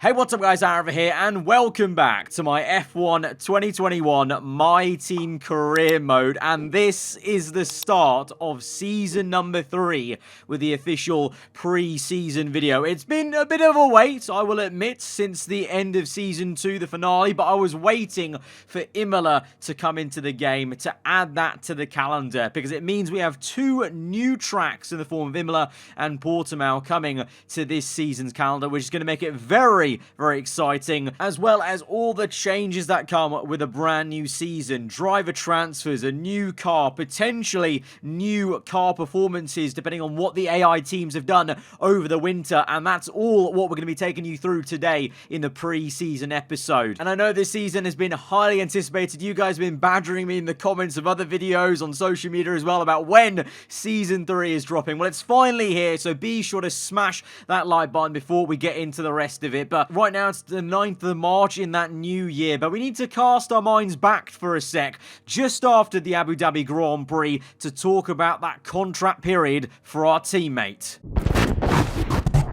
Hey, what's up guys, aarava here, and welcome back to my F1 2021 MyTeam career mode, and this is the start of season number 3 with the official pre-season video. It's been a bit of a wait, I will admit, since the end of season 2, the finale, but I was waiting for Imola to come into the game to add that to the calendar, because it means we have 2 new tracks in the form of Imola and Portimao coming to this season's calendar, which is going to make it very exciting, as well as all the changes that come with a brand new season. Driver transfers, a new car, potentially new car performances depending on what the AI teams have done over the winter, and that's all what we're going to be taking you through today in the pre-season episode. And I know this season has been highly anticipated. You guys have been badgering me in the comments of other videos on social media as well about when season 3 is dropping. Well, it's finally here, so be sure to smash that like button before we get into the rest of it. But right now it's the 9th of March in that new year, but we need to cast our minds back for a sec, just after the Abu Dhabi Grand Prix, to talk about that contract period for our teammate.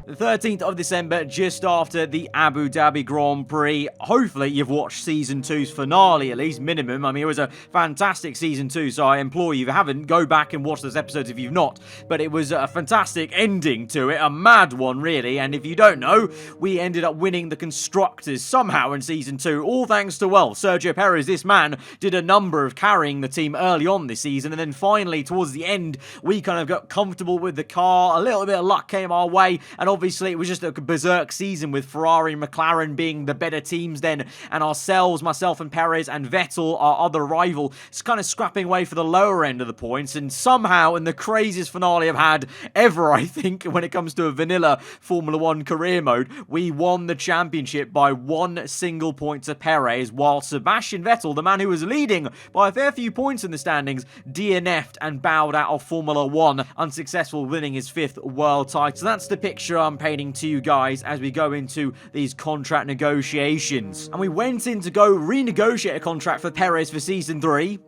The 13th of December, just after the Abu Dhabi Grand Prix. Hopefully you've watched Season 2's finale, at least, minimum. I mean, it was a fantastic Season 2, so I implore you, if you haven't, go back and watch those episodes if you've not. But it was a fantastic ending to it, a mad one, really. And if you don't know, we ended up winning the Constructors somehow in Season 2, all thanks to, well, Sergio Perez. This man did a number of carrying the team early on this season, and then finally, towards the end, we kind of got comfortable with the car. A little bit of luck came our way, and obviously it was just a berserk season with Ferrari and McLaren being the better teams then, and ourselves, myself and Perez and Vettel, our other rival, is kind of scrapping away for the lower end of the points. And somehow, in the craziest finale I've had ever, I think, when it comes to a vanilla Formula 1 career mode, we won the championship by 1 single point to Perez, while Sebastian Vettel, the man who was leading by a fair few points in the standings, DNF'd and bowed out of Formula 1, unsuccessful, winning his 5th world title. So that's the picture I'm painting to you guys as we go into these contract negotiations. And we went in to go renegotiate a contract for Perez for Season 3,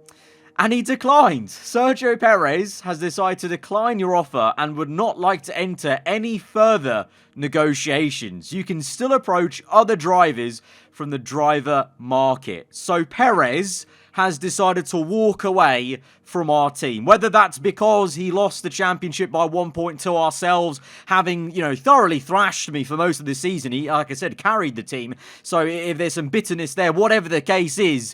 and he declined. Sergio Perez has decided to decline your offer and would not like to enter any further negotiations. You can still approach other drivers from the driver market. So Perez has decided to walk away from our team. Whether that's because he lost the championship by 1 point to ourselves, having, thoroughly thrashed me for most of the season. He, like I said, carried the team. So if there's some bitterness there, whatever the case is,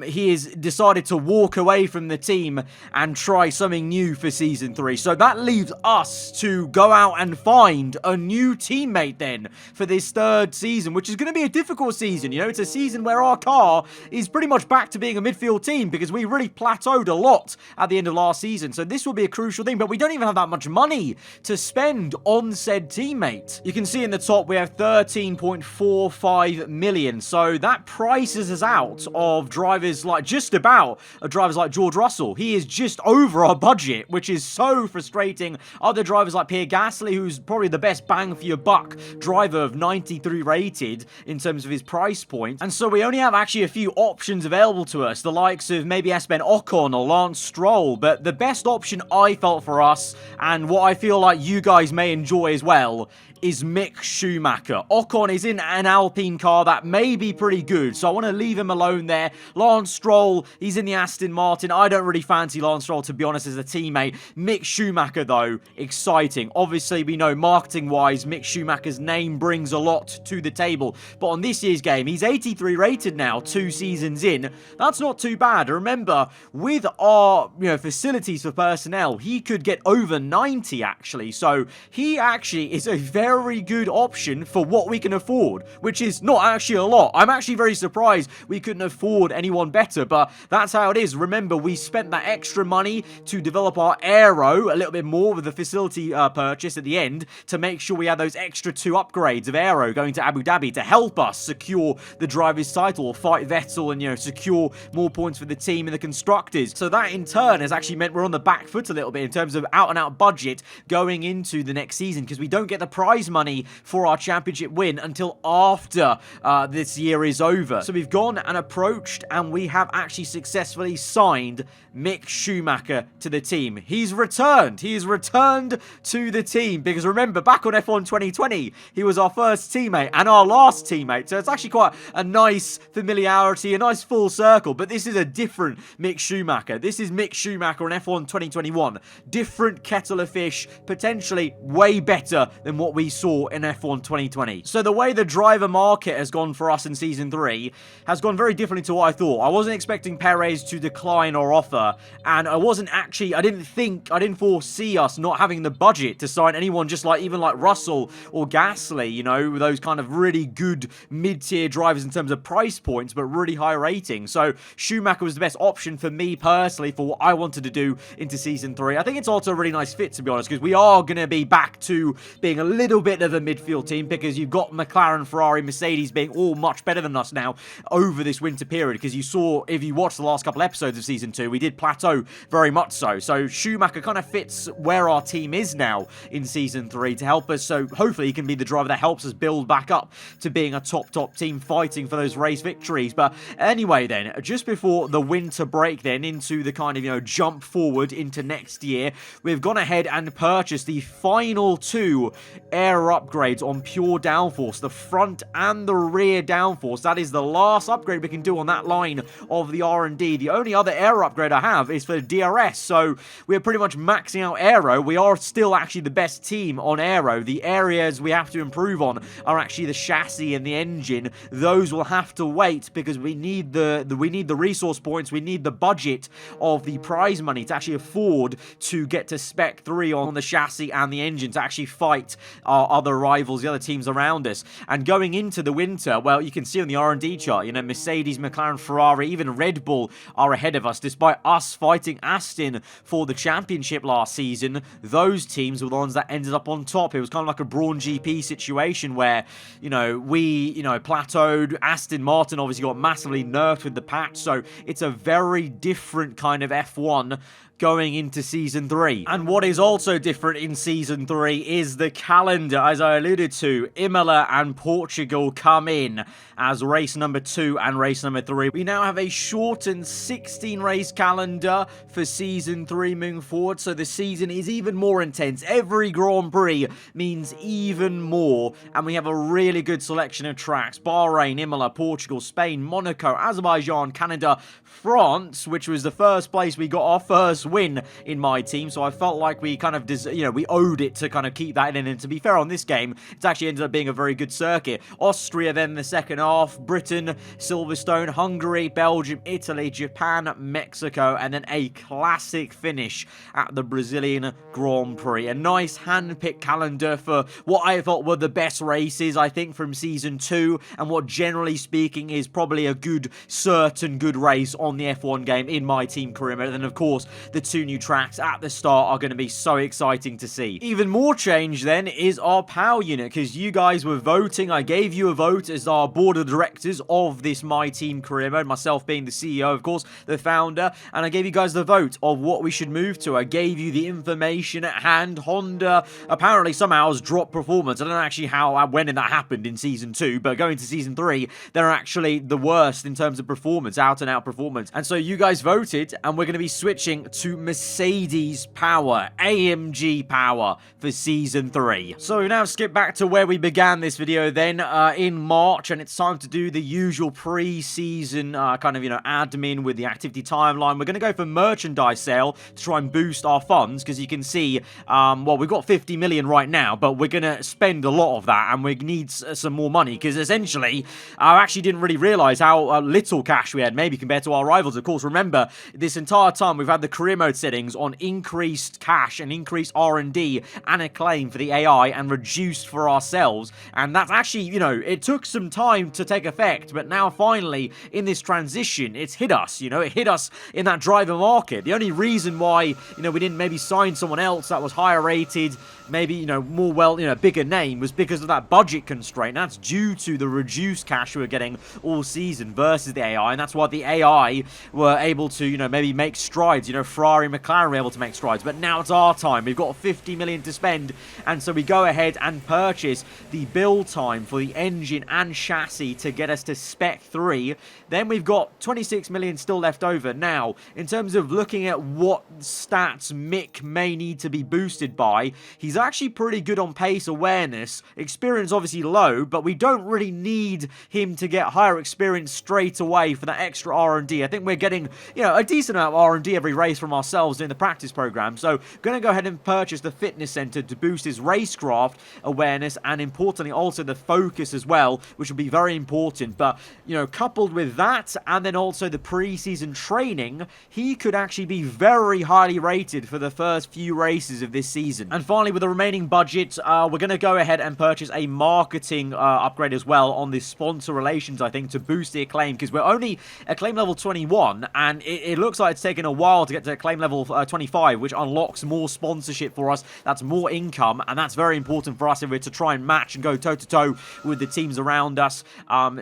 he has decided to walk away from the team and try something new for Season 3. So that leaves us to go out and find a new teammate then for this 3rd season, which is going to be a difficult season. It's a season where our car is pretty much back to being a midfield team because we really plateaued a lot at the end of last season. So this will be a crucial thing, but we don't even have that much money to spend on said teammate. You can see in the top we have 13.45 million. So that prices us out of drivers like drivers like George Russell. He is just over our budget, which is so frustrating. Other drivers like Pierre Gasly, who's probably the best bang for your buck driver of 93 rated in terms of his price point. And so we only have actually a few options available to us, the likes of maybe Esteban Ocon or Lance Stroll, but the best option I felt for us, and what I feel like you guys may enjoy as well, is Mick Schumacher. Ocon is in an Alpine car that may be pretty good, so I want to leave him alone there. Lance Stroll, he's in the Aston Martin. I don't really fancy Lance Stroll, to be honest, as a teammate. Mick Schumacher, though, exciting. Obviously, we know marketing-wise, Mick Schumacher's name brings a lot to the table, but on this year's game, he's 83 rated now, 2 seasons in. That's not too bad. Remember, with our facilities for personnel, he could get over 90, actually, so he actually is a very good option for what we can afford, which is not actually a lot. I'm actually very surprised we couldn't afford anyone better, but that's how it is. Remember, we spent that extra money to develop our aero a little bit more with the facility purchase at the end to make sure we had those extra 2 upgrades of aero going to Abu Dhabi to help us secure the driver's title or fight Vettel and, secure more points for the team in the Constructors. So that in turn has actually meant we're on the back foot a little bit in terms of out-and-out budget going into the next season because we don't get the prize prize money for our championship win until after this year is over. So we've gone and approached, and we have actually successfully signed Mick Schumacher to the team. He's returned. He is returned to the team because remember, back on F1 2020, he was our first teammate and our last teammate. So it's actually quite a nice familiarity, a nice full circle. But this is a different Mick Schumacher. This is Mick Schumacher on F1 2021. Different kettle of fish, potentially way better than what we saw in F1 2020. So the way the driver market has gone for us in Season 3 has gone very differently to what I thought. I wasn't expecting Perez to decline our offer, and I didn't foresee us not having the budget to sign anyone just like, even like Russell or Gasly, you know, those kind of really good mid-tier drivers in terms of price points, but really high rating. So Schumacher was the best option for me personally for what I wanted to do into Season 3. I think it's also a really nice fit, to be honest, because we are going to be back to being a little bit of a midfield team, because you've got McLaren, Ferrari, Mercedes being all much better than us now over this winter period, because you saw, if you watched the last couple episodes of Season 2, we did plateau very much so. So Schumacher kind of fits where our team is now in Season 3 to help us, so hopefully he can be the driver that helps us build back up to being a top team fighting for those race victories. But anyway then, just before the winter break then, into the kind of, you know, jump forward into next year, we've gone ahead and purchased the final 2 air upgrades on pure downforce, the front and the rear downforce. That is the last upgrade we can do on that line of the R&D. The only other air upgrade I have is for DRS, so we're pretty much maxing out aero. We are still actually the best team on aero. The areas we have to improve on are actually the chassis and the engine. Those will have to wait because we need the resource points, we need the budget of the prize money to actually afford to get to spec 3 on the chassis and the engine to actually fight our other rivals, the other teams around us. And going into the winter, well, you can see on the R&D chart, you know, Mercedes, McLaren, Ferrari, even Red Bull are ahead of us, despite us fighting Aston for the championship last season. Those teams were the ones that ended up on top. It was kind of like a Brawn GP situation where, you know, we, you know, plateaued. Aston Martin obviously got massively nerfed with the patch, so it's a very different kind of F1 going into Season 3. And what is also different in Season 3 is the calendar. As I alluded to, Imola and Portugal come in as race number 2 and race number 3. We now have a shortened 16-race calendar for Season 3 moving forward, so the season is even more intense. Every Grand Prix means even more, and we have a really good selection of tracks. Bahrain, Imola, Portugal, Spain, Monaco, Azerbaijan, Canada, France, which was the first place we got our first win in my team, so I felt like we kind of, you know, we owed it to kind of keep that in. And to be fair on this game, it's actually ended up being a very good circuit. Austria then the second half, Britain, Silverstone, Hungary, Belgium, Italy, Japan, Mexico, and then a classic finish at the Brazilian Grand Prix. A nice hand-picked calendar for what I thought were the best races, I think, from Season 2, and what generally speaking is probably a good, certain good race on the F1 game in my team career mode. And then of course the 2 new tracks at the start are going to be so exciting to see. Even more change then is our power unit, because you guys were voting. I gave you a vote as our board of directors of this MyTeam career mode, myself being the CEO, of course, the founder, and I gave you guys the vote of what we should move to. I gave you the information at hand. Honda apparently somehow has dropped performance. I don't know actually how, when that happened in Season 2, but going to Season 3, they're actually the worst in terms of performance, out-and-out performance. And so you guys voted, and we're going to be switching to Mercedes power, AMG power for Season 3. So we now skip back to where we began this video then, in March, and it's time to do the usual pre-season kind of, you know, admin with the activity timeline. We're going to go for merchandise sale to try and boost our funds, because you can see, well, we've got 50 million right now, but we're going to spend a lot of that, and we need some more money, because essentially, I actually didn't really realize how little cash we had, maybe compared to our rivals. Of course, remember, this entire time we've had the career mode settings on increased cash and increased R&D and acclaim for the AI and reduced for ourselves, and that's actually, you know, it took some time to take effect, but now finally in this transition it's hit us, you know, it hit us in that driver market. The only reason why, you know, we didn't maybe sign someone else that was higher rated maybe, you know, more bigger name was because of that budget constraint. That's due to the reduced cash we were getting all season versus the AI, and that's why the AI were able to, you know, maybe make strides. You know, Ferrari and McLaren were able to make strides, but now it's our time. We've got 50 million to spend, and so we go ahead and purchase the build time for the engine and chassis to get us to Spec 3. Then we've got 26 million still left over. Now, in terms of looking at what stats Mick may need to be boosted by, he's actually pretty good on pace awareness. Experience obviously low, but we don't really need him to get higher experience straight away for that extra R&D. I think we're getting, you know, a decent amount of R&D every race from ourselves in the practice program. So, going to go ahead and purchase the fitness center to boost his racecraft awareness and, importantly, also the focus as well, which will be very important. But, you know, coupled with that and then also the preseason training, he could actually be very highly rated for the first few races of this season. And finally, with the remaining budget, we're going to go ahead and purchase a marketing upgrade as well on the sponsor relations, I think, to boost the acclaim, because we're only acclaim level 21, and it looks like it's taken a while to get to acclaim level 25, which unlocks more sponsorship for us. That's more income, and that's very important for us if we're to try and match and go toe-to-toe with the teams around us.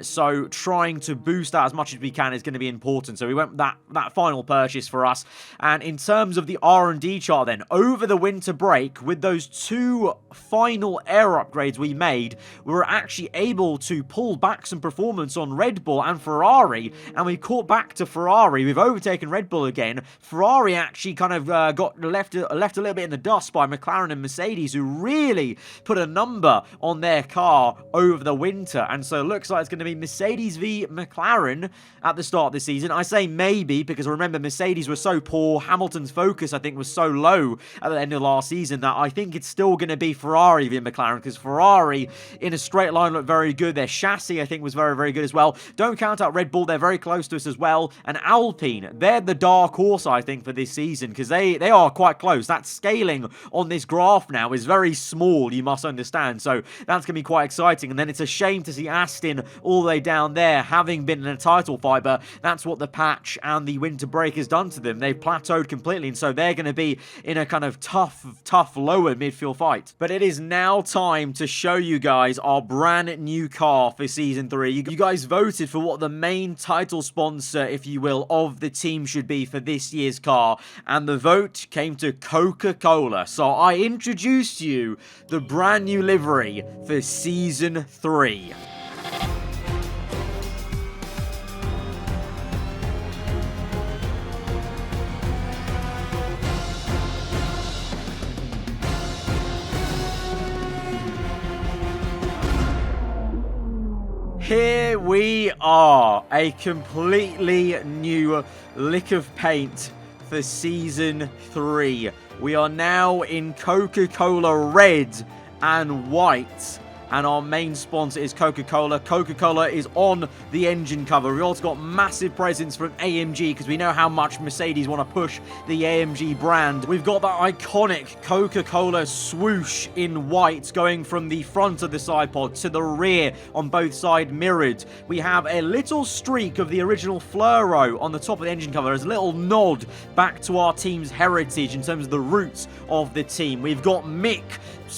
So trying to boost that as much as we can is going to be important. So we went that final purchase for us. And in terms of the R&D chart then, over the winter break, with those two final air upgrades we made, we were actually able to pull back some performance on Red Bull and Ferrari, and we caught back to Ferrari. We've overtaken Red Bull again. Ferrari actually kind of got left a little bit in the dust by McLaren and Mercedes, who really put a number on their car over the winter, and so it looks like it's going to be Mercedes v McLaren at the start of the season. I say maybe because remember, Mercedes was so poor, Hamilton's focus I think was so low at the end of last season, that I think it's still going to be Ferrari v McLaren, because Ferrari in a straight line looked very good. Their chassis I think was very, very good as well. Don't count out Red Bull, they're very close to us as well. And Alpine, they're the dark horse I think for this season, because they are quite close. That scaling on this graph now is very small, you must understand, so that's going to be quite exciting. And then it's a shame to see Aston all the way down there, having been in a title fight, but that's what the patch and the winter break has done to them. They've plateaued completely, and so they're going to be in a kind of tough lower midfield fight. But it is now time to show you guys our brand new car for Season 3. You guys voted for what the main title sponsor, if you will, of the team should be for this year's car, and the vote came to Coca-Cola. So I introduced you the brand new livery for Season 3. Here we are, a completely new lick of paint for Season 3. We are now in Coca-Cola red and white, and our main sponsor is Coca-Cola. Coca-Cola is on the engine cover. We also got massive presence from AMG, because we know how much Mercedes want to push the AMG brand. We've got that iconic Coca-Cola swoosh in white going from the front of the side pod to the rear on both sides mirrored. We have a little streak of the original fluoro on the top of the engine cover as a little nod back to our team's heritage in terms of the roots of the team. We've got Mick,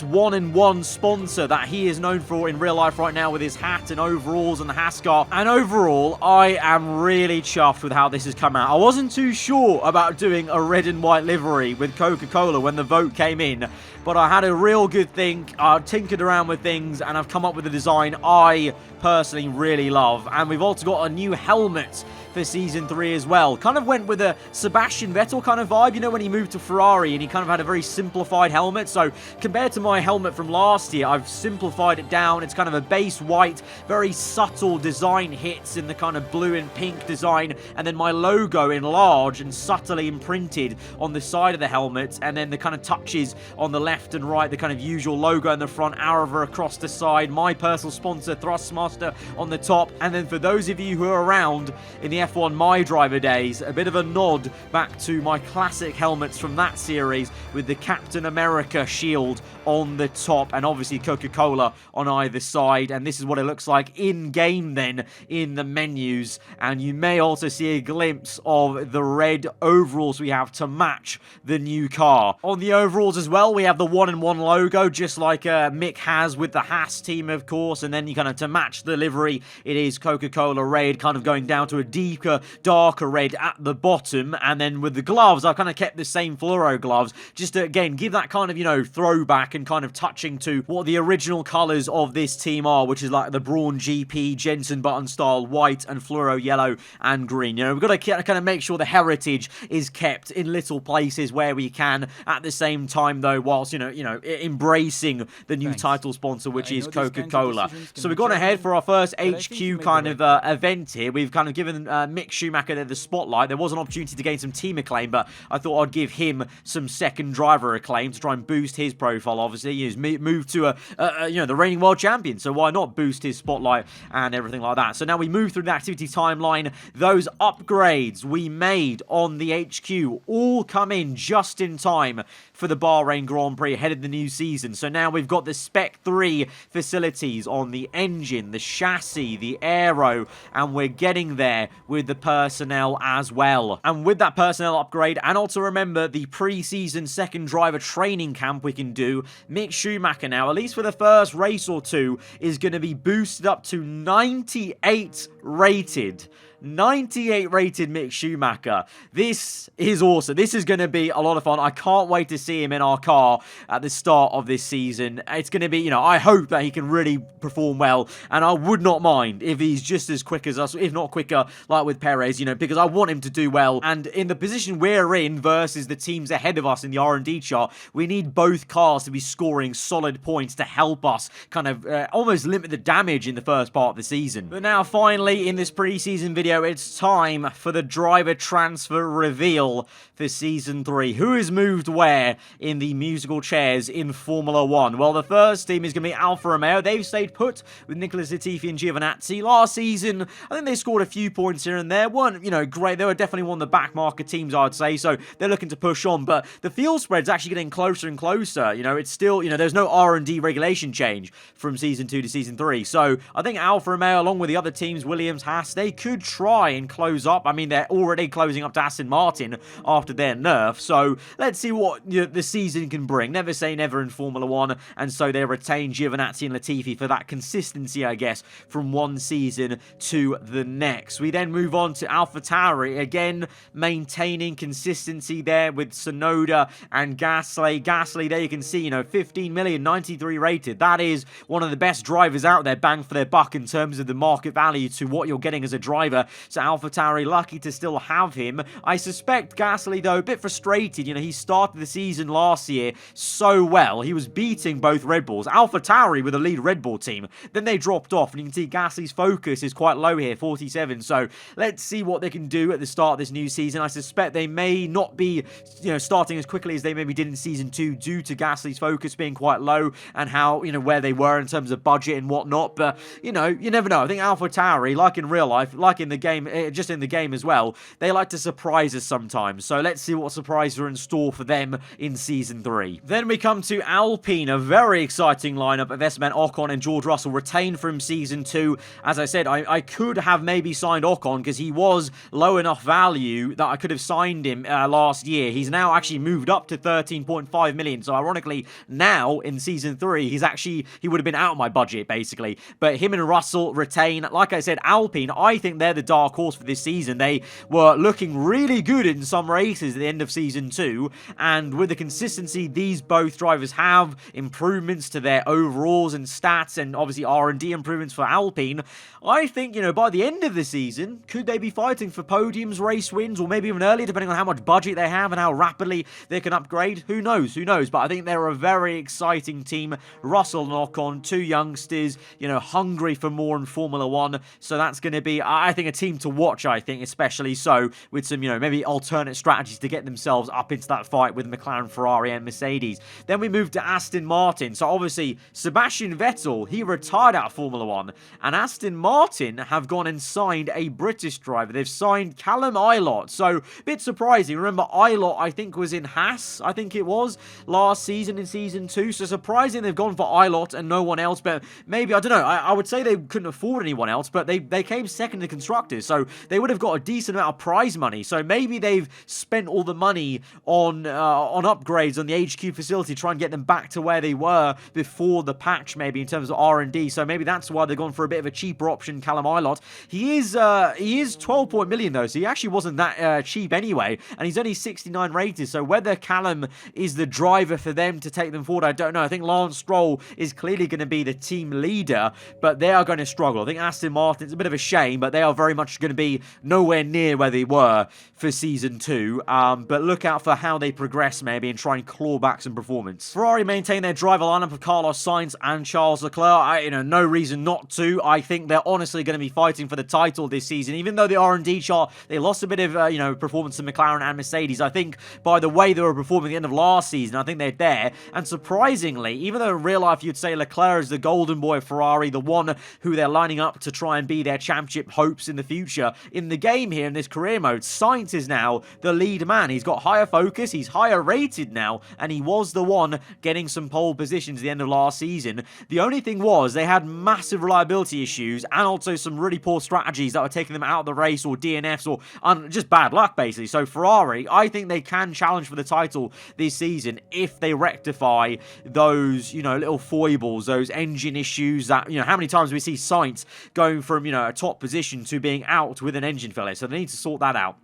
one-in-one sponsor that he is known for in real life right now, with his hat and overalls and the Haskar. And overall, I am really chuffed with how this has come out. I wasn't too sure about doing a red and white livery with Coca-Cola when the vote came in, but I had a real good think. I tinkered around with things, and I've come up with a design I personally really love. And we've also got a new helmet for Season 3 as well. Kind of went with a Sebastian Vettel kind of vibe, you know, when he moved to Ferrari and he kind of had a very simplified helmet. So compared to my helmet from last year, I've simplified it down. It's kind of a base white, very subtle design hits in the kind of blue and pink design, and then my logo in large and subtly imprinted on the side of the helmet, and then the kind of touches on the left and right, the kind of usual logo in the front, aarava across the side, my personal sponsor Thrustmaster on the top. And then for those of you who are around in the the F1 My Driver days, a bit of a nod back to my classic helmets from that series with the Captain America shield on the top and obviously Coca-Cola on either side. And this is what it looks like in-game then in the menus. And you may also see a glimpse of the red overalls we have to match the new car. On the overalls as well, we have the 1-in-1 logo, just like Mick has with the Haas team, of course. And then you kind of, to match the livery, it is Coca-Cola red, kind of going down to a deeper, darker red at the bottom. And then with the gloves, I've kind of kept the same fluoro gloves, just to, again, give that kind of, you know, throwback and kind of touching to what the original colors of this team are, which is like the Brawn GP, Jensen Button style, white and fluoro yellow and green. You know, we've got to kind of make sure the heritage is kept in little places where we can, at the same time though, whilst, you know, embracing the new title sponsor, which is Coca-Cola. So we've gone ahead for our first HQ kind of event here. We've kind of given Mick Schumacher the spotlight. There was an opportunity to gain some team acclaim, but I thought I'd give him some second driver acclaim to try and boost his profile. Obviously, he's moved to the reigning world champion, so why not boost his spotlight and everything like that. So now we move through the activity timeline. Those upgrades we made on the HQ all come in just in time for the Bahrain Grand Prix ahead of the new season. So now we've got the Spec 3 facilities on the engine, the chassis, the aero, and we're getting there with the personnel as well. And with that personnel upgrade, and also remember the pre-season second driver training camp we can do, Mick Schumacher now, at least for the first race or two, is going to be boosted up to 98 rated. 98 rated Mick Schumacher. This is awesome. This is going to be a lot of fun. I can't wait to see him in our car at the start of this season. It's going to be, you know, I hope that he can really perform well, and I would not mind if he's just as quick as us, if not quicker, like with Perez, you know, because I want him to do well. And in the position we're in versus the teams ahead of us in the R&D chart, we need both cars to be scoring solid points to help us kind of almost limit the damage in the first part of the season. But now, finally, in this pre-season video, it's time for the driver transfer reveal for Season 3. Who has moved where in the musical chairs in Formula 1? Well, the first team is going to be Alfa Romeo. They've stayed put with Nicholas Latifi and Giovinazzi. Last season, I think they scored a few points here and there. Weren't, you know, great. They were definitely one of the backmarker teams, I'd say, so they're looking to push on. But the field spread's actually getting closer and closer. You know, it's still, you know, there's no R&D regulation change from Season 2 to Season 3. So I think Alfa Romeo, along with the other teams, Williams, Haas, they could try and close up. I mean, they're already closing up to Aston Martin after their nerf, so let's see what the season can bring. Never say never in Formula 1, and so they retain Giovinazzi and Latifi for that consistency, I guess, from one season to the next. We then move on to AlphaTauri, again maintaining consistency there with Tsunoda and Gasly. Gasly, there you can see, you know, 15 million, 93 rated. That is one of the best drivers out there, bang for their buck in terms of the market value to what you're getting as a driver. So AlphaTauri lucky to still have him. I suspect Gasly, though, a bit frustrated. You know, he started the season last year so well. He was beating both Red Bulls. AlphaTauri with a lead Red Bull team. Then they dropped off, and you can see Gasly's focus is quite low here, 47. So let's see what they can do at the start of this new season. I suspect they may not be, you know, starting as quickly as they maybe did in Season 2 due to Gasly's focus being quite low and how, you know, where they were in terms of budget and whatnot. But, you know, you never know. I think AlphaTauri, like in real life, like in the game, just in the game as well, they like to surprise us sometimes. So let's see what surprises are in store for them in Season 3. Then we come to Alpine, a very exciting lineup of Esteban Ocon and George Russell retained from Season 2. As I said, I could have maybe signed Ocon because he was low enough value that I could have signed him last year. He's now actually moved up to 13.5 million. So ironically, now in Season 3, he would have been out of my budget basically. But him and Russell retain. Like I said, Alpine, I think they're the dark horse for this season. They were looking really good in some races at the end of Season 2, and with the consistency these both drivers have, improvements to their overalls and stats, and obviously R&D improvements for Alpine, I think, you know, by the end of the season, could they be fighting for podiums, race wins, or maybe even earlier, depending on how much budget they have and how rapidly they can upgrade? Who knows? Who knows? But I think they're a very exciting team. Russell and Ocon, two youngsters, you know, hungry for more in Formula 1, so that's going to be, I think, a team to watch, I think, especially so with some, maybe alternate strategies to get themselves up into that fight with McLaren, Ferrari, and Mercedes. Then we move to Aston Martin. So obviously, Sebastian Vettel, he retired out of Formula 1, and Aston Martin have gone and signed a British driver. They've signed Callum Ilott. So, a bit surprising. Remember, Ilott, I think, was in Haas, I think it was, last season in Season 2. So, surprising they've gone for Ilott and no one else. But maybe, I don't know, I would say they couldn't afford anyone else, but they came second in the Constructors. So, they would have got a decent amount of prize money. So, maybe they've spent all the money on upgrades on the HQ facility, try and get them back to where they were before the patch, maybe in terms of R&D. So maybe that's why they've gone for a bit of a cheaper option, Callum Ilott. He is 12 million though, so he actually wasn't that cheap anyway, and he's only 69 rated. So whether Callum is the driver for them to take them forward, I don't know. I think Lance Stroll is clearly going to be the team leader, but they are going to struggle. I think Aston Martin's a bit of a shame, but they are very much going to be nowhere near where they were for Season 2. But look out for how they progress maybe and try and claw back some performance. Ferrari maintain their driver lineup of Carlos Sainz and Charles Leclerc. No reason not to. I think they're honestly going to be fighting for the title this season, even though the R&D chart, they lost a bit of, performance to McLaren and Mercedes. I think by the way they were performing at the end of last season, I think they're there. And surprisingly, even though in real life you'd say Leclerc is the golden boy of Ferrari, the one who they're lining up to try and be their championship hopes in the future, in the game here, in this career mode, Sainz is now the lead man. He's got higher focus, he's higher rated now, and he was the one getting some pole positions at the end of last season. The only thing was they had massive reliability issues and also some really poor strategies that were taking them out of the race or DNFs or just bad luck, basically. So Ferrari, I think they can challenge for the title this season if they rectify those, little foibles, those engine issues that, how many times we see Sainz going from, a top position to being out with an engine failure. So they need to sort that out.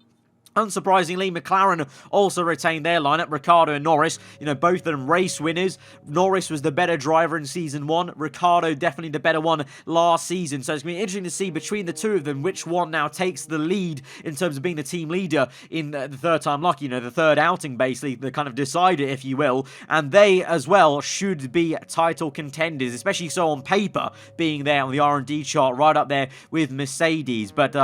Unsurprisingly, McLaren also retained their lineup, Ricciardo and Norris. Both of them race winners. Norris was the better driver in Season 1. Ricciardo definitely the better one last season. So it's going to be interesting to see between the two of them which one now takes the lead in terms of being the team leader in the third time lucky, the third outing, basically, the kind of decider, if you will. And they, as well, should be title contenders, especially so on paper, being there on the R&D chart, right up there with Mercedes. But,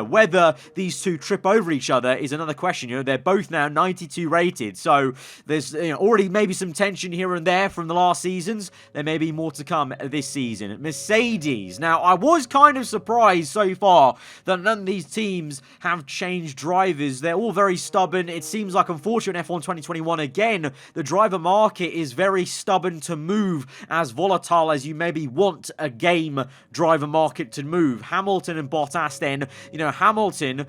whether these two trip over each other is another question. They're both now 92 rated, so there's already maybe some tension here and there from the last seasons. There may be more to come this season. Mercedes. Now, I was kind of surprised so far that none of these teams have changed drivers. They're all very stubborn. It seems like, unfortunately, in F1 2021, again, the driver market is very stubborn to move as volatile as you maybe want a game driver market to move. Hamilton and Bottas then, Hamilton,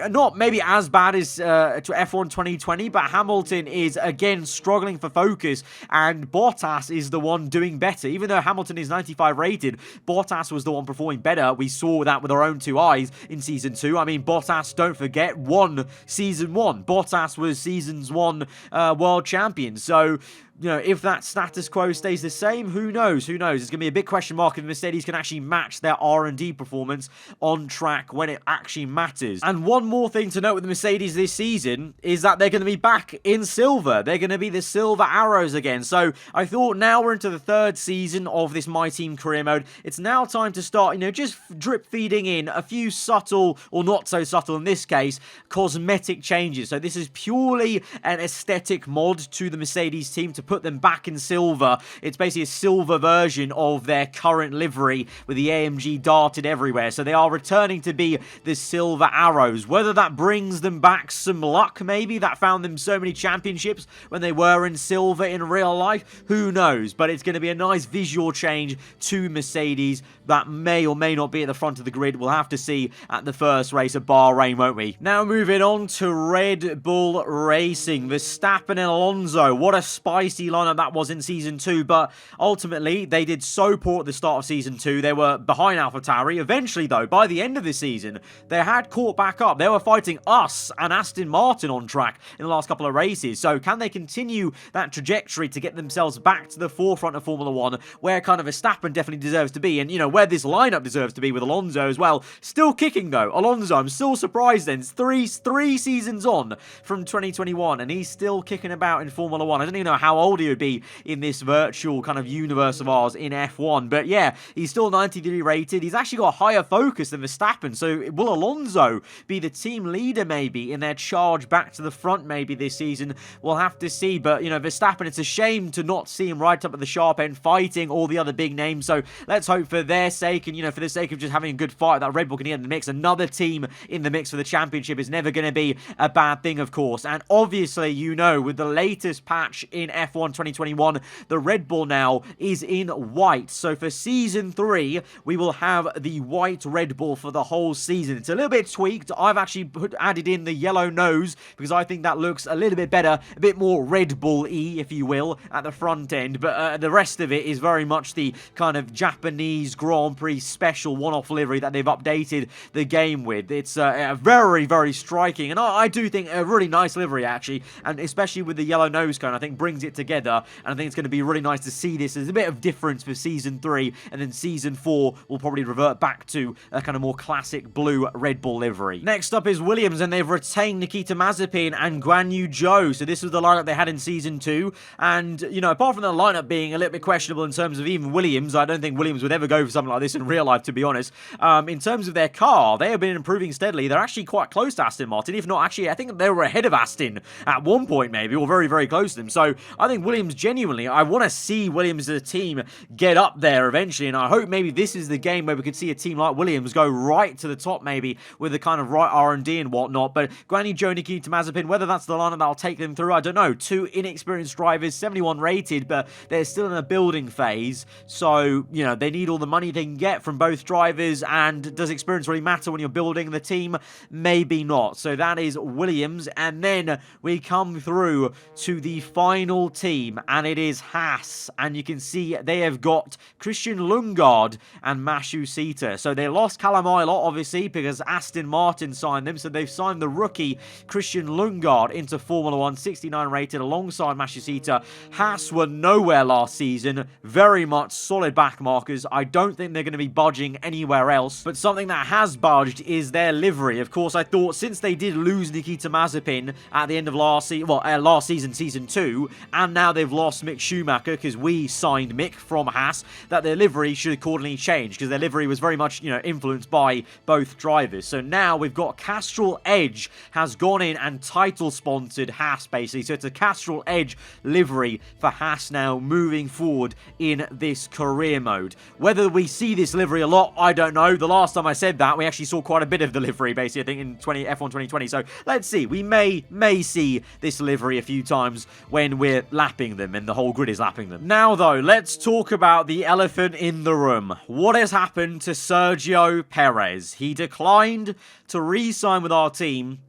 not maybe as bad as to F1 2020, but Hamilton is, again, struggling for focus, and Bottas is the one doing better. Even though Hamilton is 95 rated, Bottas was the one performing better. We saw that with our own two eyes in Season 2. I mean, Bottas, don't forget, won Season 1. Bottas was Season's 1 world champion. So, if that status quo stays the same, who knows? Who knows? It's going to be a big question mark if Mercedes can actually match their R&D performance on track when it actually matters. And one more thing to note with the Mercedes this season is that they're going to be back in silver. They're going to be the silver arrows again. So I thought now we're into the third season of this MyTeam career mode. It's now time to start, just drip feeding in a few subtle, or not so subtle in this case, cosmetic changes. So this is purely an aesthetic mod to the Mercedes team to put them back in silver. It's basically a silver version of their current livery with the AMG darted everywhere. So they are returning to be the silver arrows. Whether that brings them back some luck, maybe, that found them so many championships when they were in silver in real life, who knows? But it's going to be a nice visual change to Mercedes that may or may not be at the front of the grid. We'll have to see at the first race of Bahrain, won't we? Now moving on to Red Bull Racing. Verstappen and Alonso. What a spicy lineup that was in Season 2, but ultimately they did so poor at the start of Season 2. They were behind AlphaTauri. Eventually, though, by the end of the season, they had caught back up. They were fighting us and Aston Martin on track in the last couple of races. So can they continue that trajectory to get themselves back to the forefront of Formula 1, where kind of Verstappen definitely deserves to be, and, where this lineup deserves to be with Alonso as well. Still kicking, though. Alonso, I'm still surprised then. It's three seasons on from 2021, and he's still kicking about in Formula 1. I don't even know how old he would be in this virtual kind of universe of ours in F1. But yeah, he's still 93 rated. He's actually got a higher focus than Verstappen. So will Alonso be the team leader maybe in their charge back to the front maybe this season? We'll have to see. But, you know, Verstappen, it's a shame to not see him right up at the sharp end fighting all the other big names. So let's hope for their sake and, you know, for the sake of just having a good fight that Red Bull can get in the mix. Another team in the mix for the championship is never going to be a bad thing, of course. And obviously, you know, with the latest patch in F1 2021, the Red Bull now is in white. So for Season 3, we will have the white Red Bull for the whole season. It's a little bit tweaked. I've actually added in the yellow nose because I think that looks a little bit better, a bit more Red Bull-y, if you will, at the front end. But the rest of it is very much the kind of Japanese Grand Prix special one-off livery that they've updated the game with. It's very, very striking, and I do think a really nice livery, actually, and especially with the yellow nose cone, I think brings it together, and I think it's going to be really nice to see this as a bit of difference for Season 3, and then Season 4 will probably revert back to a kind of more classic blue Red Bull livery. Next up is Williams, and they've retained Nikita Mazepin and Guan Yu Zhou, so this was the lineup they had in Season 2, and, you know, apart from the lineup being a little bit questionable in terms of even Williams, I don't think Williams would ever go for something like this in real life, to be honest. In terms of their car, they have been improving steadily. They're actually quite close to Aston Martin, if not actually, I think they were ahead of Aston at one point maybe, or very, very close to them. So I think Williams, genuinely, I want to see Williams as a team get up there eventually, and I hope maybe this is the game where we could see a team like Williams go right to the top maybe with the kind of right R&D and whatnot. But Guan Yu Zhou, Nikita Mazepin, whether that's the lineup that'll take them through, I don't know. Two inexperienced drivers, 71 rated, but they're still in a building phase, so, you know, they need all the money they can get from both drivers, and does experience really matter when you're building the team? Maybe not. So that is Williams, and then we come through to the final team, and it is Haas, and you can see they have got Christian Lundgaard and Mashu Sita. So they lost Callum Ilott, obviously, because Aston Martin signed them, so they've signed the rookie Christian Lundgaard into Formula 1, 69 rated, alongside Mashu Sita. Haas were nowhere last season, very much solid back markers. I don't think they're going to be budging anywhere else, but something that has budged is their livery. Of course, I thought since they did lose Nikita Mazepin at the end of last season, Season 2, and now they've lost Mick Schumacher because we signed Mick from Haas, that their livery should accordingly change, because their livery was very much, you know, influenced by both drivers. So now we've got Castrol Edge has gone in and title sponsored Haas, basically. So it's a Castrol Edge livery for Haas now moving forward in this career mode. Whether we see this livery a lot, I don't know. The last time I said that, we actually saw quite a bit of the livery, basically, I think, in F1 2020. So let's see. We may see this livery a few times when we're lapping them and the whole grid is lapping them. Now, though, let's talk about the elephant in the room. What has happened to Sergio Perez? He declined to re-sign with our team,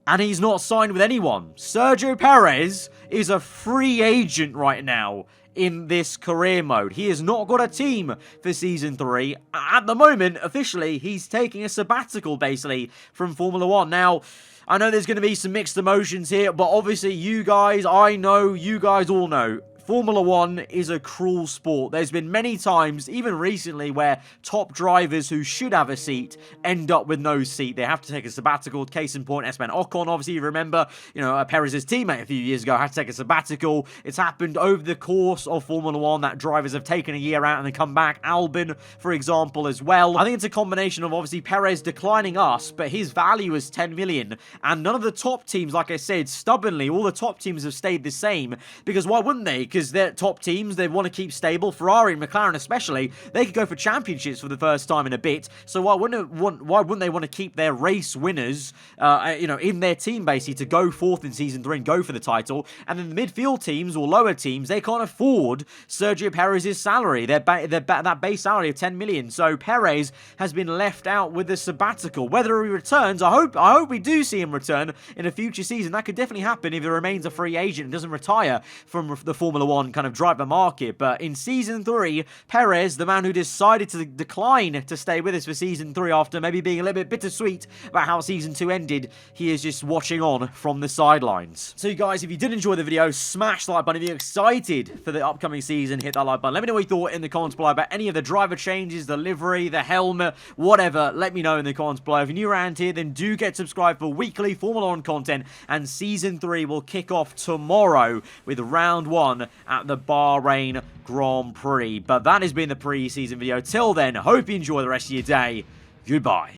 and he's not signed with anyone. Sergio Perez is a free agent right now in this career mode. He has not got a team for Season 3. At the moment, officially, he's taking a sabbatical, basically, from Formula 1. Now, I know there's going to be some mixed emotions here, but obviously you guys, I know, you guys all know, Formula 1 is a cruel sport. There's been many times, even recently, where top drivers who should have a seat end up with no seat. They have to take a sabbatical. Case in point, Esteban Ocon, obviously, you remember, you know, Perez's teammate a few years ago had to take a sabbatical. It's happened over the course of Formula 1 that drivers have taken a year out and then come back. Albon, for example, as well. I think it's a combination of, obviously, Perez declining us, but his value is 10 million. And none of the top teams, like I said, stubbornly, all the top teams have stayed the same. Because why wouldn't they? Because they're top teams, they want to keep stable. Ferrari and McLaren especially, they could go for championships for the first time in a bit. So why wouldn't they want to keep their race winners, you know, in their team basically to go forth in Season 3 and go for the title? And then the midfield teams or lower teams, they can't afford Sergio Perez's salary, that base salary of 10 million. So Perez has been left out with the sabbatical. Whether he returns, I hope we do see him return in a future season. That could definitely happen if he remains a free agent and doesn't retire from the Formula Formula One kind of driver market. But in Season 3, Perez, the man who decided to decline to stay with us for Season 3 after maybe being a little bit bittersweet about how Season 2 ended, he is just watching on from the sidelines. So you guys, if you did enjoy the video, smash the like button. If you're excited for the upcoming season, hit that like button. Let me know what you thought in the comments below about any of the driver changes, the livery, the helmet, whatever. Let me know in the comments below. If you're new around here, then do get subscribed for weekly Formula One content, and Season 3 will kick off tomorrow with round 1 at the Bahrain Grand Prix. But that has been the pre-season video. Till then, hope you enjoy the rest of your day. Goodbye.